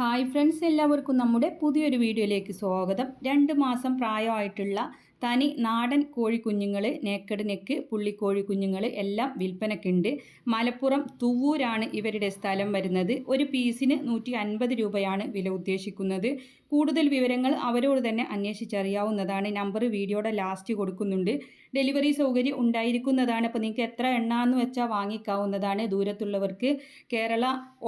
Hi friends, എല്ലാവർക്കും നമ്മുടെ പുതിയൊരു വീഡിയോയിലേക്ക് സ്വാഗതം. 2 മാസം പ്രായമായിട്ടുള്ള തനി നാടൻ കോഴിക്കുഞ്ഞുങ്ങൾ, നേക്കഡ് നെക്ക് പുള്ളിക്കോഴി കുഞ്ഞുങ്ങൾ എല്ലാം വിൽപ്പനയ്ക്കുണ്ട്. മലപ്പുറം തുവ്വൂരാണ് ഇവരുടെ സ്ഥലം വരുന്നത്. ഒരു പീസിന് 150 രൂപയാണ് വില ഉദ്ദേശിക്കുന്നത്. കൂടുതൽ വിവരങ്ങൾ അവരോട് തന്നെ അന്വേഷിച്ചറിയാവുന്നതാണ്. നമ്പർ വീഡിയോയുടെ ലാസ്റ്റ് കൊടുക്കുന്നുണ്ട്. ഡെലിവറി സൗകര്യം ഉണ്ടായിരിക്കുന്നതാണ്. അപ്പോൾ നിങ്ങൾക്ക് എത്ര എണ്ണാന്ന് വെച്ചാൽ വാങ്ങിക്കാവുന്നതാണ്. ദൂരത്തുള്ളവർക്ക്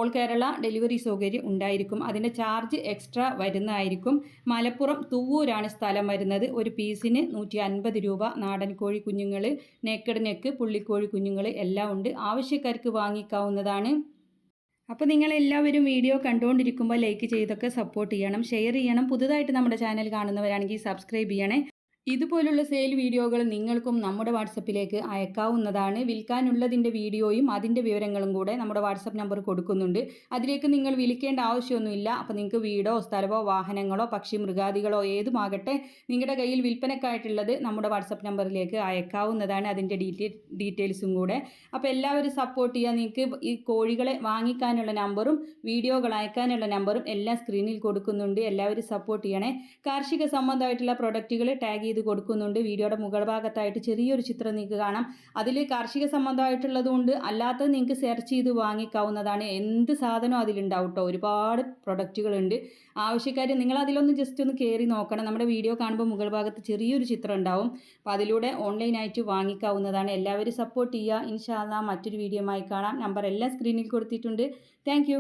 ഓൾ കേരള ഡെലിവറി സൗകര്യം ഉണ്ടായിരിക്കും. അതിൻ്റെ ചാർജ് എക്സ്ട്രാ വരുന്നതായിരിക്കും. മലപ്പുറം തുവ്വൂരാണ് സ്ഥലം വരുന്നത്. ഒരു പീസിന് 150 രൂപ. നാടൻ കോഴി കുഞ്ഞുങ്ങൾ, നേക്കഡ് നെക്ക് പുള്ളിക്കോഴി കുഞ്ഞുങ്ങൾ എല്ലാം ഉണ്ട്. ആവശ്യക്കാർക്ക് വാങ്ങിക്കാവുന്നതാണ്. അപ്പോൾ നിങ്ങളെല്ലാവരും വീഡിയോ കണ്ടുകൊണ്ടിരിക്കുമ്പോൾ ലൈക്ക് ചെയ്തൊക്കെ സപ്പോർട്ട് ചെയ്യണം, ഷെയർ ചെയ്യണം. പുതുതായിട്ട് നമ്മുടെ ചാനൽ കാണുന്നവരാണെങ്കിൽ സബ്സ്ക്രൈബ് ചെയ്യണേ. ഇതുപോലുള്ള സെയിൽ വീഡിയോകൾ നിങ്ങൾക്കും നമ്മുടെ വാട്സപ്പിലേക്ക് അയക്കാവുന്നതാണ്. വിൽക്കാനുള്ളതിൻ്റെ വീഡിയോയും അതിൻ്റെ വിവരങ്ങളും കൂടെ നമ്മുടെ വാട്സപ്പ് നമ്പർ കൊടുക്കുന്നുണ്ട്. അതിലേക്ക് നിങ്ങൾ വിളിക്കേണ്ട ആവശ്യമൊന്നുമില്ല. അപ്പോൾ നിങ്ങൾക്ക് വീടോ സ്ഥലമോ വാഹനങ്ങളോ പക്ഷി മൃഗാദികളോ ഏതുമാകട്ടെ നിങ്ങളുടെ കയ്യിൽ വിൽപ്പനക്കായിട്ടുള്ളത് നമ്മുടെ വാട്സപ്പ് നമ്പറിലേക്ക് അയക്കാവുന്നതാണ്. അതിൻ്റെ ഡീറ്റെയിൽസും കൂടെ. അപ്പോൾ എല്ലാവരും സപ്പോർട്ട് ചെയ്യുക. നിങ്ങൾക്ക് ഈ കോഴികളെ വാങ്ങിക്കാനുള്ള നമ്പറും വീഡിയോകൾ അയക്കാനുള്ള നമ്പറും എല്ലാം സ്ക്രീനിൽ കൊടുക്കുന്നുണ്ട്. എല്ലാവരും സപ്പോർട്ട് ചെയ്യണേ. കാർഷിക സംബന്ധമായിട്ടുള്ള പ്രൊഡക്റ്റുകൾ ടാഗ് ചെയ്ത് കൊടുക്കുന്നുണ്ട്. വീഡിയോയുടെ മുകൾ ഭാഗത്തായിട്ട് ചെറിയൊരു ചിത്രം നിങ്ങൾക്ക് കാണാം. അതിൽ കാർഷിക സംബന്ധമായിട്ടുള്ളതുകൊണ്ട് അല്ലാത്തത് നിങ്ങൾക്ക് സെർച്ച് ചെയ്ത് വാങ്ങിക്കാവുന്നതാണ്. എന്ത് സാധനവും അതിലുണ്ടാവും കേട്ടോ. ഒരുപാട് പ്രൊഡക്റ്റുകളുണ്ട്. ആവശ്യക്കാർ നിങ്ങൾ അതിലൊന്ന് ജസ്റ്റ് ഒന്ന് കയറി നോക്കണം. നമ്മുടെ വീഡിയോ കാണുമ്പോൾ മുകൾ ഭാഗത്ത് ചെറിയൊരു ചിത്രം ഉണ്ടാവും. അപ്പോൾ അതിലൂടെ ഓൺലൈനായിട്ട് വാങ്ങിക്കാവുന്നതാണ്. എല്ലാവരും സപ്പോർട്ട് ചെയ്യുക. ഇൻഷാ അല്ലാഹ് മറ്റൊരു വീഡിയോയുമായി കാണാം. നമ്പർ എല്ലാം സ്ക്രീനിൽ കൊടുത്തിട്ടുണ്ട്. താങ്ക്